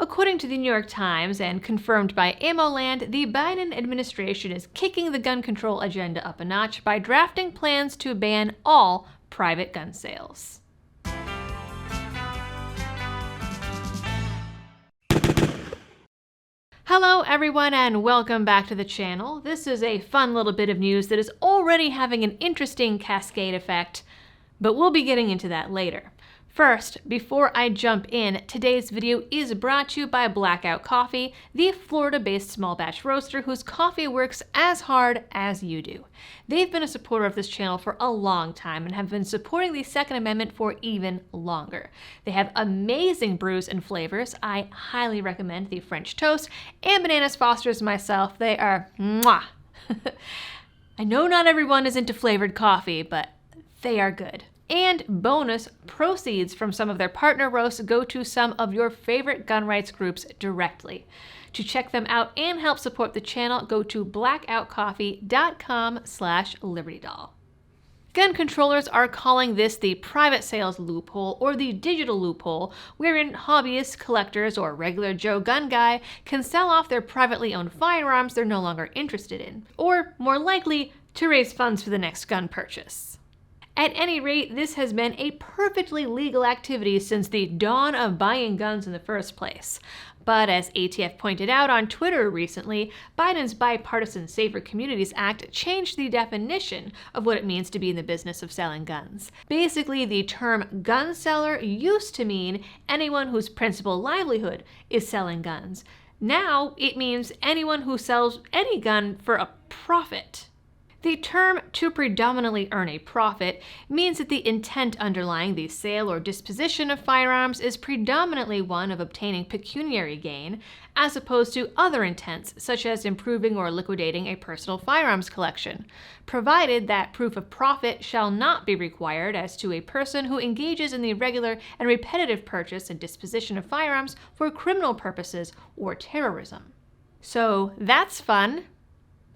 According to the New York Times and confirmed by AmmoLand, the Biden administration is kicking the gun control agenda up a notch by drafting plans to ban all private gun sales. Hello everyone and welcome back to the channel. This is a fun little bit of news that is already having an interesting cascade effect, but we'll be getting into that later. First, before I jump in, today's video is brought to you by Blackout Coffee, the Florida-based small batch roaster whose coffee works as hard as you do. They've been a supporter of this channel for a long time and have been supporting the Second Amendment for even longer. They have amazing brews and flavors. I highly recommend the French Toast and Bananas Foster's myself. They are mwah! I know not everyone is into flavored coffee, but they are good. And bonus, proceeds from some of their partner roasts go to some of your favorite gun rights groups directly. To check them out and help support the channel, go to blackoutcoffee.com/libertydoll. Gun controllers are calling this the private sales loophole or the digital loophole, wherein hobbyists, collectors, or regular Joe gun guy can sell off their privately owned firearms they're no longer interested in, or more likely, to raise funds for the next gun purchase. At any rate, this has been a perfectly legal activity since the dawn of buying guns in the first place. But as ATF pointed out on Twitter recently, Biden's Bipartisan Safer Communities Act changed the definition of what it means to be in the business of selling guns. Basically, the term gun seller used to mean anyone whose principal livelihood is selling guns. Now it means anyone who sells any gun for a profit. The term to predominantly earn a profit means that the intent underlying the sale or disposition of firearms is predominantly one of obtaining pecuniary gain, as opposed to other intents such as improving or liquidating a personal firearms collection, provided that proof of profit shall not be required as to a person who engages in the regular and repetitive purchase and disposition of firearms for criminal purposes or terrorism. So that's fun.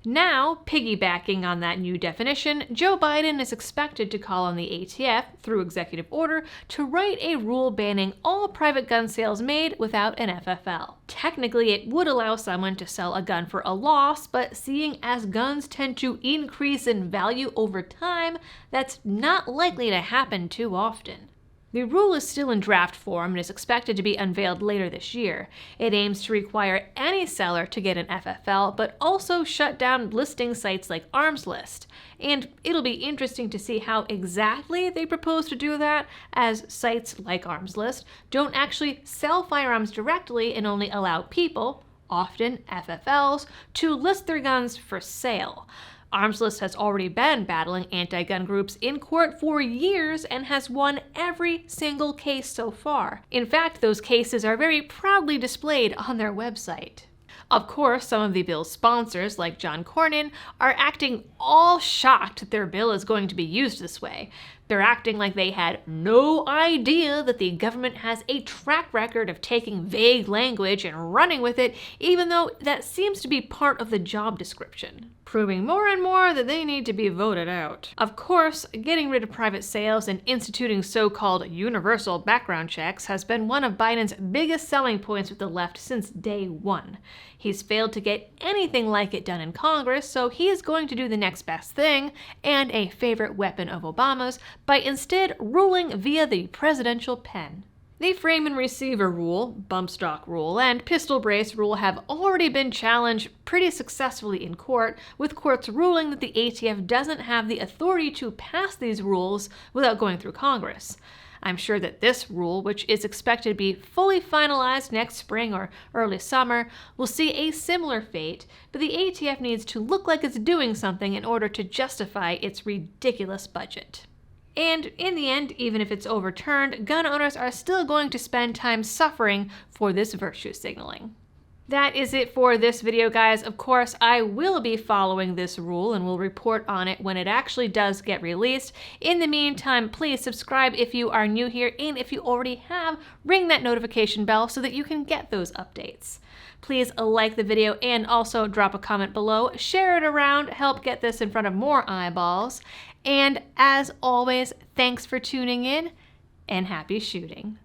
Now, piggybacking on that new definition, Joe Biden is expected to call on the ATF, through executive order, to write a rule banning all private gun sales made without an FFL. Technically, it would allow someone to sell a gun for a loss, but seeing as guns tend to increase in value over time, that's not likely to happen too often. The rule is still in draft form and is expected to be unveiled later this year. It aims to require any seller to get an FFL, but also shut down listing sites like Arms List. And it'll be interesting to see how exactly they propose to do that, as sites like Arms List don't actually sell firearms directly and only allow people, often FFLs, to list their guns for sale. Arms List has already been battling anti-gun groups in court for years and has won every single case so far. In fact, those cases are very proudly displayed on their website. Of course, some of the bill's sponsors, like John Cornyn, are acting all shocked that their bill is going to be used this way. They're acting like they had no idea that the government has a track record of taking vague language and running with it, even though that seems to be part of the job description, proving more and more that they need to be voted out. Of course, getting rid of private sales and instituting so-called universal background checks has been one of Biden's biggest selling points with the left since day one. He's failed to get anything like it done in Congress, so he is going to do the next best thing, and a favorite weapon of Obama's, by instead ruling via the presidential pen. The frame and receiver rule, bump stock rule, and pistol brace rule have already been challenged pretty successfully in court, with courts ruling that the ATF doesn't have the authority to pass these rules without going through Congress. I'm sure that this rule, which is expected to be fully finalized next spring or early summer, will see a similar fate, but the ATF needs to look like it's doing something in order to justify its ridiculous budget. And in the end, even if it's overturned, gun owners are still going to spend time suffering for this virtue signaling. That is it for this video, guys. Of course, I will be following this rule and will report on it when it actually does get released. In the meantime, please subscribe if you are new here, and if you already have, ring that notification bell so that you can get those updates. Please like the video and also drop a comment below. Share it around, help get this in front of more eyeballs. And as always, thanks for tuning in and happy shooting.